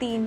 3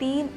3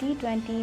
T20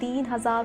3,000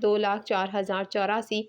2,04,084,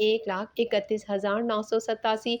1,31,987,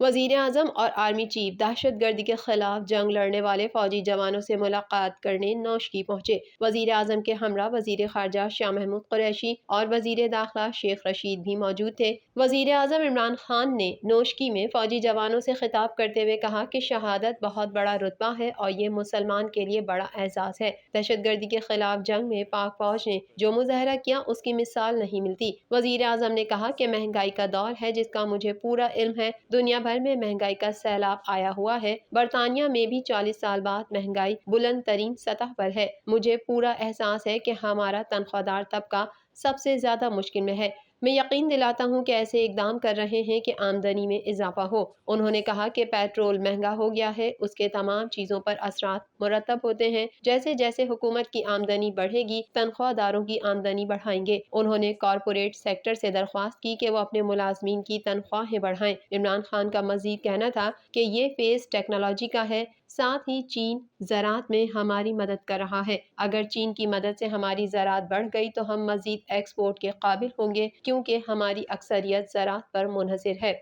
وزیر اعظم اور army chief دہشت گردی کے خلاف جنگ لڑنے والے فوجی جوانوں سے ملاقات کرنے نوشکی پہنچے۔ وزیر اعظم کے ہمراہ وزیر خارجہ شاہ محمود قریشی اور وزیر داخلہ شیخ رشید بھی موجود تھے۔ وزیر اعظم عمران خان نے نوشکی میں فوجی جوانوں سے خطاب کرتے ہوئے کہا کہ شہادت بہت بڑا رتبہ ہے اور یہ مسلمان کے لیے بڑا اعزاز ہے۔ دہشت گردی کے خلاف جنگ میں پاک فوج نے جو مظاہرہ کیا اس کی مثال نہیں ملتی۔ وزیر اعظم نے کہا کہ مہنگائی کا دور ہے جس کا مجھے پورا علم ہے، دنیا بھر میں مہنگائی کا سیلاب آیا ہوا ہے، برطانیہ میں بھی 40 سال بعد مہنگائی بلند ترین سطح پر ہے۔ مجھے پورا احساس ہے کہ ہمارا تنخواہ دار طبقہ سب سے زیادہ مشکل میں ہے۔ میں یقین دلاتا ہوں کہ ایسے اقدام کر رہے ہیں کہ آمدنی میں اضافہ ہو۔ انہوں نے کہا کہ پیٹرول مہنگا ہو گیا ہے، اس کے تمام چیزوں پر اثرات مرتب ہوتے ہیں۔ جیسے جیسے حکومت کی آمدنی بڑھے گی، تنخواہ داروں کی آمدنی بڑھائیں گے۔ انہوں نے کارپوریٹ سیکٹر سے درخواست کی کہ وہ اپنے ملازمین کی تنخواہیں بڑھائیں۔ عمران خان کا مزید کہنا تھا کہ یہ فیز ٹیکنالوجی کا ہے، ساتھ ہی چین زراعت میں ہماری مدد کر رہا ہے۔ اگر چین کی مدد سے ہماری زراعت بڑھ گئی تو ہم مزید ایکسپورٹ کے قابل ہوں گے کیونکہ ہماری اکثریت زراعت پر منحصر ہے۔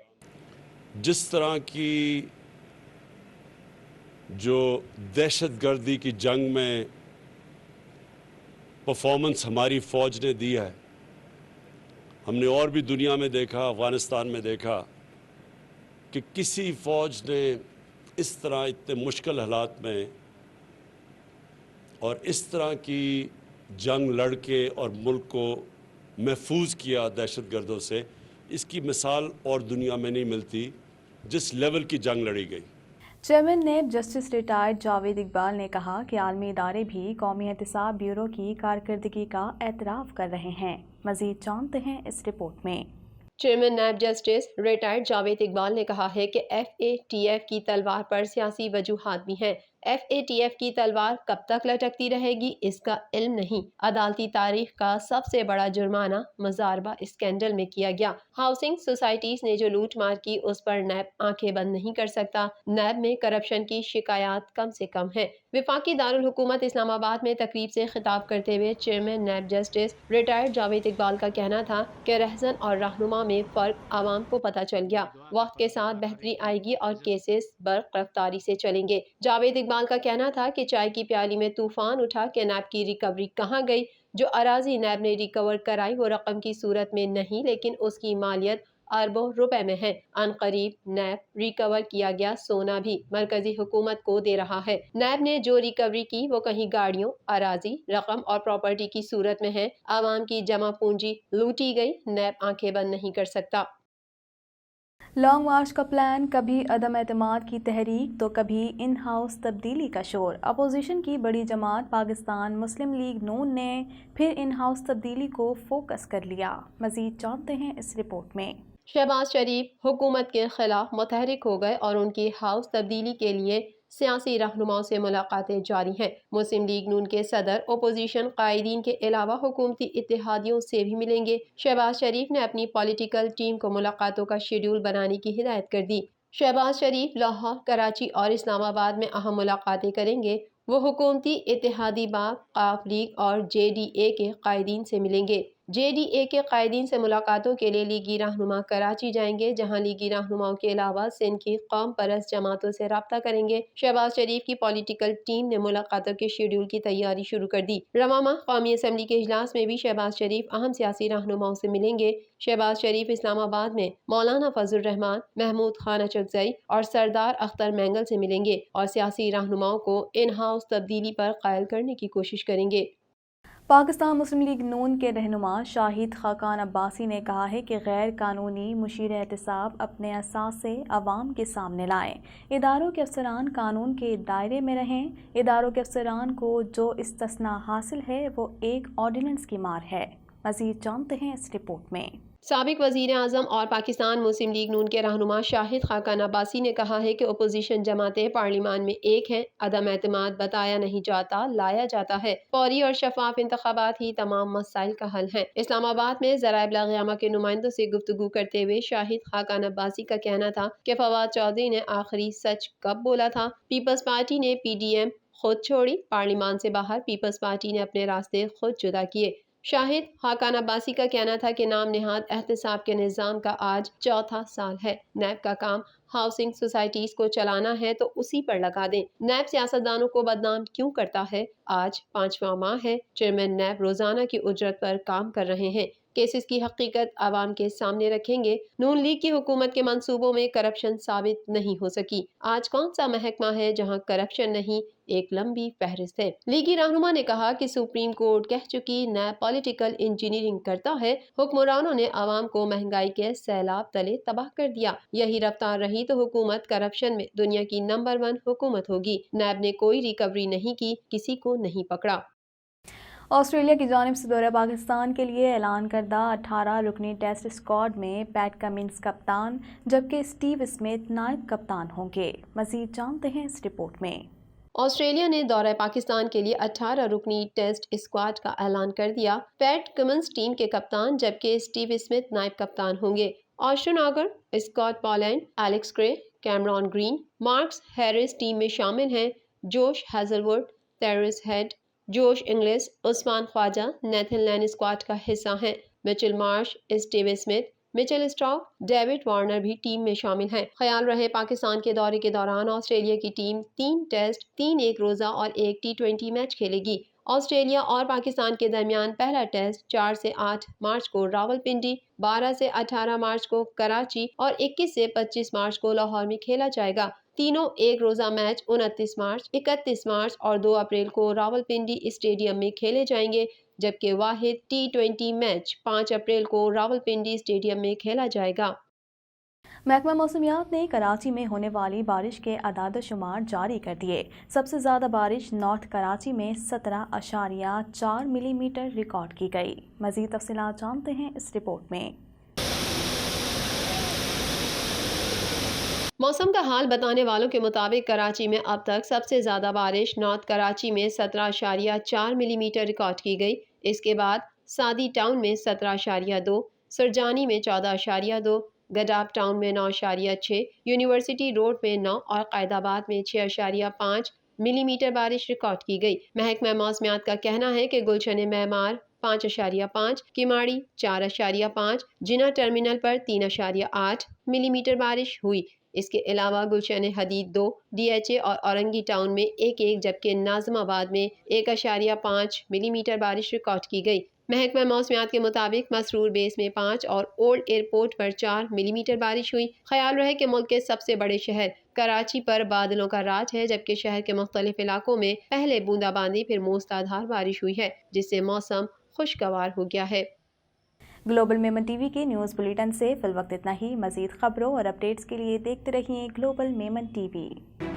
جس طرح کی جو دہشت گردی کی جنگ میں پرفارمنس ہماری فوج نے دی ہے، ہم نے اور بھی دنیا میں دیکھا، افغانستان میں دیکھا کہ کسی فوج نے اس طرح اتنے مشکل حالات میں اور اس طرح کی جنگ لڑ کے اور ملک کو محفوظ کیا دہشت گردوں سے، اس کی مثال اور دنیا میں نہیں ملتی جس لیول کی جنگ لڑی گئی۔ Chairman NAB justice retired Javed Iqbal نے کہا کہ عالمی ادارے بھی قومی احتساب بیورو کی کارکردگی کا اعتراف کر رہے ہیں۔ مزید جانتے ہیں اس رپورٹ میں۔ Chairman NAB justice retired Javed Iqbal نے کہا ہے کہ ایف اے ٹی ایف کی تلوار پر سیاسی وجوہات بھی ہیں۔ ایف اے ٹی ایف کی تلوار کب تک لٹکتی رہے گی اس کا علم نہیں۔ عدالتی تاریخ کا سب سے بڑا جرمانہ مزاربہ اسکینڈل میں کیا گیا۔ ہاؤسنگ سوسائٹیز نے جو لوٹ مار کی اس پر نیب آنکھیں بند نہیں کر سکتا۔ نیب میں کرپشن کی شکایات کم سے کم ہیں۔ وفاقی دارالحکومت اسلام آباد میں تقریب سے خطاب کرتے ہوئے chairman NAB justice retired Javed Iqbal کا کہنا تھا کہ رہزن اور رہنما میں فرق عوام کو پتہ چل گیا۔ وقت کے ساتھ بہتری آئے گی اور کیسز برق رفتاری سے چلیں گے۔ جاوید اقبال کا کہنا تھا کہ چائے کی پیالی میں طوفان اٹھا کہ نیب کی ریکوری کہاں گئی؟ جو اراضی نیب نے ریکور کرائی وہ رقم کی صورت میں نہیں لیکن اس کی مالیت اربوں روپے میں ہے۔ عنقریب نیب ریکور کیا گیا سونا بھی مرکزی حکومت کو دے رہا ہے۔ نیب نے جو ریکوری کی وہ کہیں گاڑیوں، اراضی، رقم اور پراپرٹی کی صورت میں ہے۔ عوام کی جمع پونجی لوٹی گئی، نیب آنکھیں بند نہیں کر سکتا۔ لانگ مارچ کا پلان، کبھی عدم اعتماد کی تحریک تو کبھی ان ہاؤس تبدیلی کا شور۔ اپوزیشن کی بڑی جماعت پاکستان مسلم لیگ نون نے پھر ان ہاؤس تبدیلی کو فوکس کر لیا۔ مزید جانتے ہیں اس رپورٹ میں۔ شہباز شریف حکومت کے خلاف متحرک ہو گئے اور ان کی ہاؤس تبدیلی کے لیے سیاسی رہنماؤں سے ملاقاتیں جاری ہیں۔ مسلم لیگ نون کے صدر اپوزیشن قائدین کے علاوہ حکومتی اتحادیوں سے بھی ملیں گے۔ شہباز شریف نے اپنی پولیٹیکل ٹیم کو ملاقاتوں کا شیڈول بنانے کی ہدایت کر دی۔ شہباز شریف لاہور، کراچی اور اسلام آباد میں اہم ملاقاتیں کریں گے۔ وہ حکومتی اتحادی باغ، قاف لیگ اور جے ڈی اے کے قائدین سے ملیں گے۔ جے ڈی اے کے قائدین سے ملاقاتوں کے لیے لیگی رہنما کراچی جائیں گے جہاں لیگی رہنماؤں کے علاوہ سندھ کی قوم پرست جماعتوں سے رابطہ کریں گے۔ شہباز شریف کی پولیٹیکل ٹیم نے ملاقاتوں کے شیڈول کی تیاری شروع کر دی۔ رواں ماہ قومی اسمبلی کے اجلاس میں بھی شہباز شریف اہم سیاسی رہنماؤں سے ملیں گے۔ شہباز شریف اسلام آباد میں مولانا فضل الرحمان، محمود خان اچکزئی اور سردار اختر مینگل سے ملیں گے اور سیاسی رہنماؤں کو ان ہاؤس تبدیلی پر قائل کرنے کی کوشش کریں گے۔ پاکستان مسلم لیگ نون کے رہنما شاہد خاقان عباسی نے کہا ہے کہ غیر قانونی مشیر احتساب اپنے اثاثے عوام کے سامنے لائیں۔ اداروں کے افسران قانون کے دائرے میں رہیں۔ اداروں کے افسران کو جو استثناء حاصل ہے وہ ایک آرڈیننس کی مار ہے۔ مزید جانتے ہیں اس رپورٹ میں۔ سابق وزیر اعظم اور پاکستان مسلم لیگ نون کے رہنما شاہد خاقان عباسی نے کہا ہے کہ اپوزیشن جماعتیں پارلیمان میں ایک ہیں۔ عدم اعتماد بتایا نہیں جاتا، لایا جاتا ہے۔ فوری اور شفاف انتخابات ہی تمام مسائل کا حل ہیں۔ اسلام آباد میں ذرائع ابلاغ عامہ کے نمائندوں سے گفتگو کرتے ہوئے شاہد خاقان عباسی کا کہنا تھا کہ فواد چودھری نے آخری سچ کب بولا تھا؟ پیپلز پارٹی نے پی ڈی ایم خود چھوڑی، پارلیمان سے باہر پیپلز پارٹی نے اپنے راستے خود جدا کیے۔ شاہد خاقان عباسی کا کہنا تھا کہ نام نہاد احتساب کے نظام کا آج چوتھا سال ہے۔ نیب کا کام ہاؤسنگ سوسائٹیز کو چلانا ہے تو اسی پر لگا دیں۔ نیب سیاستدانوں کو بدنام کیوں کرتا ہے؟ آج 5واں ماہ ہے چیئرمین نیب روزانہ کی اجرت پر کام کر رہے ہیں، کیسز کی حقیقت عوام کے سامنے رکھیں گے۔ نون لیگ کی حکومت کے منصوبوں میں کرپشن ثابت نہیں ہو سکی۔ آج کون سا محکمہ ہے جہاں کرپشن نہیں؟ ایک لمبی فہرست ہے۔ لیگی رہنما نے کہا کہ سپریم کورٹ کہہ چکی نیب پولیٹیکل انجینئرنگ کرتا ہے، حکمرانوں نے عوام کو مہنگائی کے سیلاب تلے تباہ کر دیا۔ یہی رفتار رہی تو حکومت کرپشن میں دنیا کی نمبر 1 حکومت ہوگی۔ نیب نے کوئی ریکوری نہیں کی، کسی کو نہیں پکڑا۔ آسٹریلیا کی جانب سے دورہ پاکستان کے لیے اعلان کردہ 18 رکنی ٹیسٹ اسکواڈ میں پیٹ کمنس کپتان جبکہ اسٹیو اسمتھ نائب کپتان ہوں گے۔ مزید جانتے ہیں اس رپورٹ میں۔ آسٹریلیا نے دورہ پاکستان کے لیے 18 رکنی ٹیسٹ اسکواڈ کا اعلان کر دیا۔ پیٹ کمنس ٹیم کے کپتان جبکہ اسٹیو اسمتھ نائب کپتان ہوں گے۔ Ashton Agar, Scott Boland, Alex Carey, Cameron Green, Marcus Harris team میں شامل ہیں۔ Josh Hazlewood, Travis Head, Josh Inglis, Usman Khawaja Nathan Lyon squad کا حصہ ہیں۔ Mitchell Marsh, Steve Smith, Mitchell Starc, David Warner بھی ٹیم میں شامل ہیں۔ خیال رہے پاکستان کے دورے کے دوران آسٹریلیا کی ٹیم 3 ٹیسٹ، 3 ایک روزہ اور 1 T20 میچ کھیلے گی۔ آسٹریلیا اور پاکستان کے درمیان پہلا ٹیسٹ 4 سے 8 مارچ کو راولپنڈی، 12 سے 18 مارچ کو کراچی اور 21 سے 25 مارچ کو لاہور میں کھیلا جائے گا۔ تینوں ایک روزہ میچ 29 مارچ، 31 مارچ اور 2 اپریل کو راولپنڈی اسٹیڈیم میں کھیلے جائیں گے، جبکہ واحد T20 میچ 5 اپریل کو راولپنڈی اسٹیڈیم میں کھیلا جائے گا۔ محکمہ موسمیات نے کراچی میں ہونے والی بارش کے اعداد و شمار جاری کر دیے۔ سب سے زیادہ بارش نارتھ کراچی میں 17.4 ملی میٹر ریکارڈ کی گئی۔ مزید تفصیلات جانتے ہیں اس رپورٹ میں۔ موسم کا حال بتانے والوں کے مطابق کراچی میں اب تک سب سے زیادہ بارش نارتھ کراچی میں 17.4 ملی میٹر ریکارڈ کی گئی۔ اس کے بعد سعدی ٹاؤن میں 17.2، سرجانی میں 14.2، گڈاب ٹاؤن میں 9.6، یونیورسٹی روڈ میں 9 اور قائد آباد میں 6.5 ملی میٹر بارش ریکارڈ کی گئی۔ محکمہ موسمیات کا کہنا ہے کہ گلشن معمار 5.5، کماڑی 4.5، جناح ٹرمینل پر 3.8 ملی میٹر بارش ہوئی۔ اس کے علاوہ گلشن حدید 2، DHA اور اورنگی ٹاؤن میں 1، جبکہ ناظم آباد میں 1.5 ملی میٹر بارش ریکارڈ کی گئی۔ محکمہ موسمیات کے مطابق مسرور بیس میں 5 اور اولڈ ایئرپورٹ پر 4 ملی میٹر بارش ہوئی۔ خیال رہے کہ ملک کے سب سے بڑے شہر کراچی پر بادلوں کا راج ہے، جبکہ شہر کے مختلف علاقوں میں پہلے بوندا باندی پھر موسلا دھار بارش ہوئی ہے، جس سے موسم خوشگوار ہو گیا ہے۔ گلوبل میمن ٹی وی کے نیوز بلیٹن سے فی الوقت اتنا ہی۔ مزید خبروں اور اپڈیٹس کے لیے دیکھتے رہیے گلوبل میمن ٹی وی۔